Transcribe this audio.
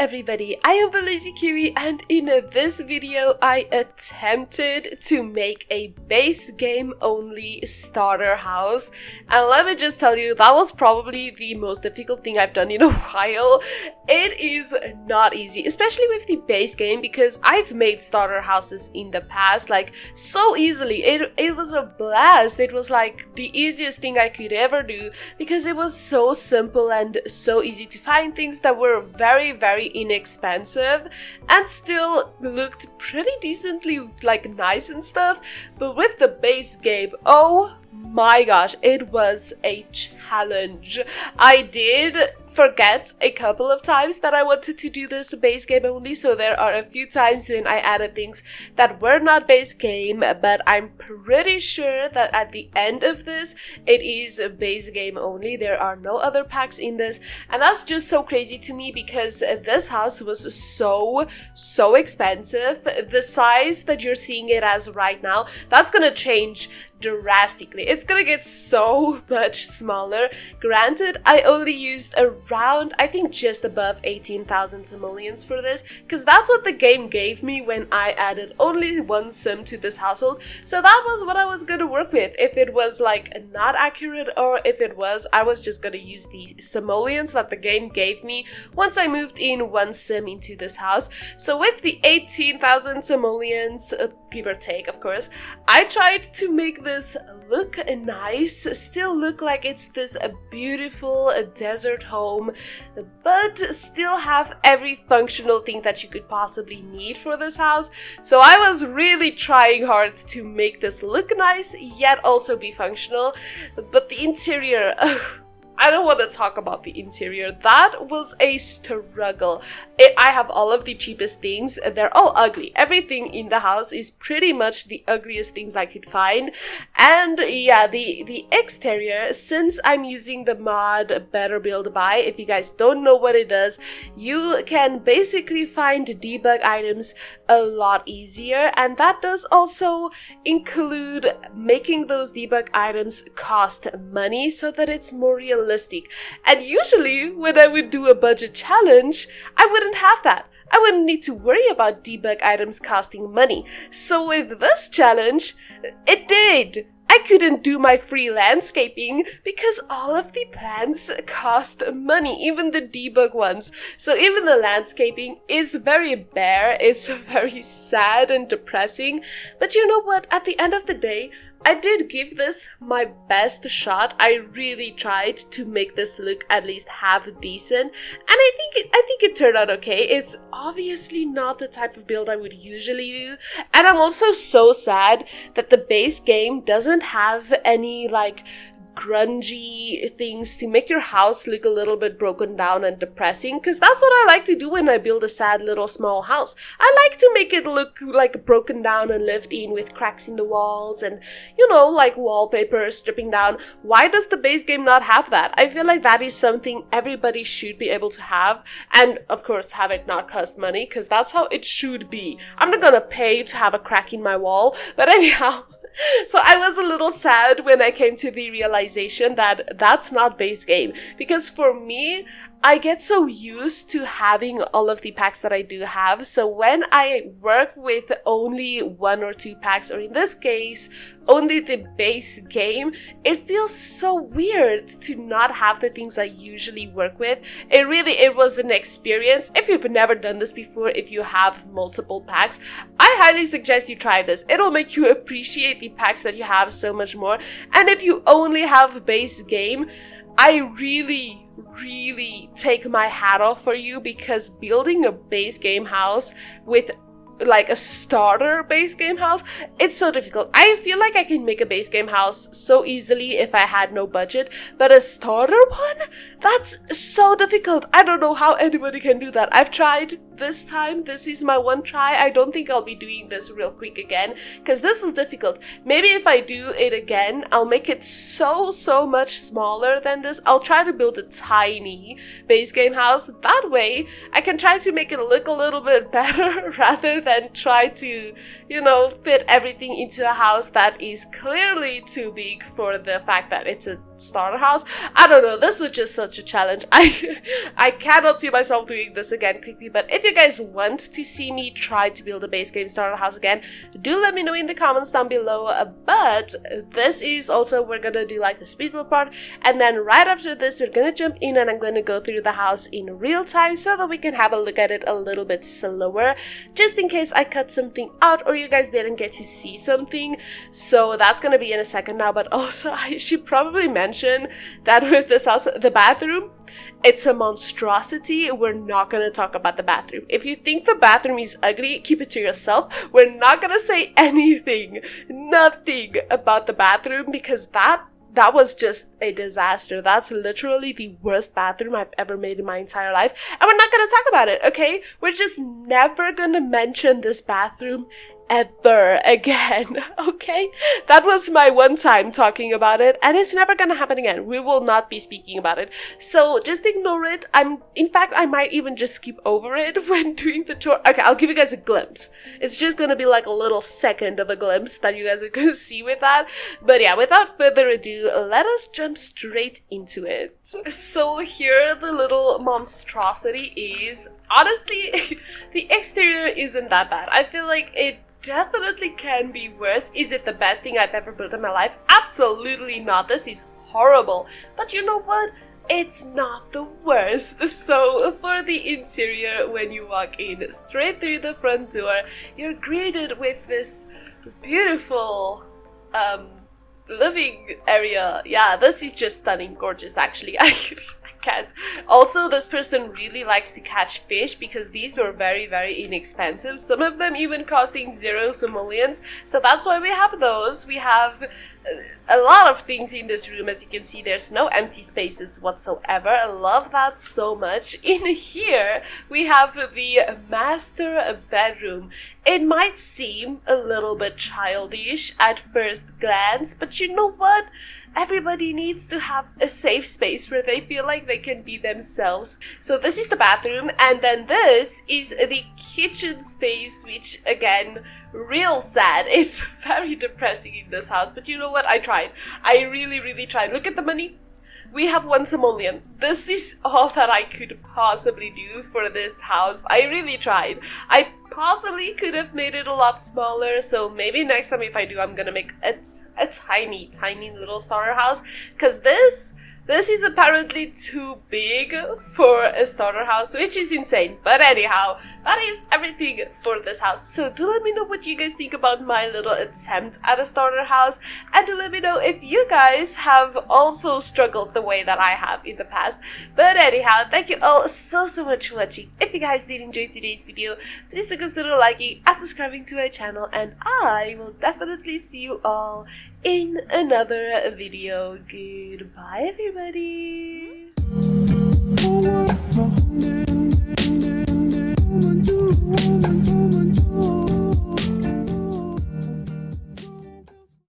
everybody, I am the Lazy Kiwi, and in this video I attempted to make a base game only starter house, and let me just tell you, that was probably the most difficult thing I've done in a while. It is not easy, especially with the base game, because I've made starter houses in the past like so easily. It was a blast. It was like the easiest thing I could ever do because it was so simple and so easy to find things that were very inexpensive and still looked pretty decently like nice and stuff. But with the base game, oh my gosh, it was a challenge. I did forget a couple of times that I wanted to do this base game only, so there are a few times when I added things that were not base game, but I'm pretty sure that at the end of this it is a base game only. There are no other packs in this, and that's just so crazy to me because this house was so expensive. The size that you're seeing it as right now, that's gonna change drastically. It's gonna get so much smaller. Granted, I only used around, I think just above 18,000 simoleons for this, because that's what the game gave me when I added only one sim to this household. So that was what I was gonna work with. If it was like not accurate, or if it was, I was just gonna use the simoleons that the game gave me once I moved in one sim into this house. So with the 18,000 simoleons, give or take of course, I tried to make this look nice, still look like it's this beautiful desert home, but still have every functional thing that you could possibly need for this house. So I was really trying hard to make this look nice yet also be functional. But the interior, I don't want to talk about the interior. That was a struggle. I have all of the cheapest things. They're all ugly. Everything in the house is pretty much the ugliest things I could find. And yeah, the exterior, since I'm using the mod Better Build Buy, if you guys don't know what it does, you can basically find debug items a lot easier. And that does also include making those debug items cost money so that it's more realistic. And usually when I would do a budget challenge, I wouldn't have that. I wouldn't need to worry about debug items costing money. So with this challenge, it did. I couldn't do my free landscaping because all of the plants cost money, even the debug ones. So even the landscaping is very bare, it's very sad and depressing. But you know what? At the end of the day, I did give this my best shot. I really tried to make this look at least half decent, and I think it turned out okay. It's obviously not the type of build I would usually do, and I'm also so sad that the base game doesn't have any like grungy things to make your house look a little bit broken down and depressing, because that's what I like to do when I build a sad little small house. I like to make it look like broken down and lived in with cracks in the walls and, you know, like wallpaper stripping down. Why does the base game not have that? I feel like that is something everybody should be able to have, and of course have it not cost money, because that's how it should be. I'm not gonna pay to have a crack in my wall, but anyhow. So I was a little sad when I came to the realization that that's not base game, because for me, I get so used to having all of the packs that I do have. So when I work with only one or two packs, or in this case, only the base game, it feels so weird to not have the things I usually work with. It was an experience. If you've never done this before, if you have multiple packs, I highly suggest you try this. It'll make you appreciate the packs that you have so much more. And if you only have base game, I really take my hat off for you, because building a base game house with like a starter base game house, it's so difficult. I feel like I can make a base game house so easily if I had no budget, but a starter one, that's so difficult. I don't know how anybody can do that. I've tried this time. This is my one try. I don't think I'll be doing this real quick again because this is difficult. Maybe if I do it again, I'll make it so much smaller than this. I'll try to build a tiny base game house. That way I can try to make it look a little bit better rather than try to, you know, fit everything into a house that is clearly too big for the fact that it's a starter house. I don't know, this was just such a challenge. I cannot see myself doing this again quickly, but if you guys want to see me try to build a base game starter house again, do let me know in the comments down below. But this is also, we're gonna do like the speedrun part, and then right after this we're gonna jump in and I'm gonna go through the house in real time so that we can have a look at it a little bit slower, just in case I cut something out or you guys didn't get to see something. So that's gonna be in a second now. But also I should probably mention that with this house, the bathroom, it's a monstrosity. We're not gonna talk about the bathroom. If you think the bathroom is ugly, keep it to yourself. We're not gonna say anything, nothing about the bathroom, because that was just a disaster. That's literally the worst bathroom I've ever made in my entire life. And we're not gonna talk about it, okay? We're just never gonna mention this bathroom ever again, okay? That was my one time talking about it, and it's never gonna happen again. We will not be speaking about it, so just ignore it. In fact, I might even just skip over it when doing the tour. Okay, I'll give you guys a glimpse. It's just gonna be like a little second of a glimpse that you guys are gonna see with that. But yeah, without further ado, let us jump straight into it. So here the little monstrosity is. Honestly, the exterior isn't that bad. I feel like it definitely can be worse. Is it the best thing I've ever built in my life? Absolutely not. This is horrible. But you know what? It's not the worst. So for the interior, when you walk in straight through the front door, you're greeted with this beautiful living area. Yeah, this is just stunning, gorgeous actually. I can't. Also, this person really likes to catch fish because these were very inexpensive, some of them even costing 0 simoleons, so that's why we have those. We have a lot of things in this room. As you can see, there's no empty spaces whatsoever. I love that so much. In here we have the master bedroom. It might seem a little bit childish at first glance, but you know what? Everybody needs to have a safe space where they feel like they can be themselves. So this is the bathroom, and then this is the kitchen space, which again, real sad. It's very depressing in this house, but you know what? I tried. I really tried. Look at the money. We have 1 simoleon. This is all that I could possibly do for this house. I really tried. I possibly could have made it a lot smaller, so maybe next time if I do, I'm gonna make a tiny little starter house, because this is apparently too big for a starter house, which is insane. But anyhow, that is everything for this house. So do let me know what you guys think about my little attempt at a starter house, and do let me know if you guys have also struggled the way that I have in the past. But anyhow, thank you all so much for watching. If you guys did enjoy today's video, please do consider liking and subscribing to my channel, and I will definitely see you all in another video. Goodbye, everybody.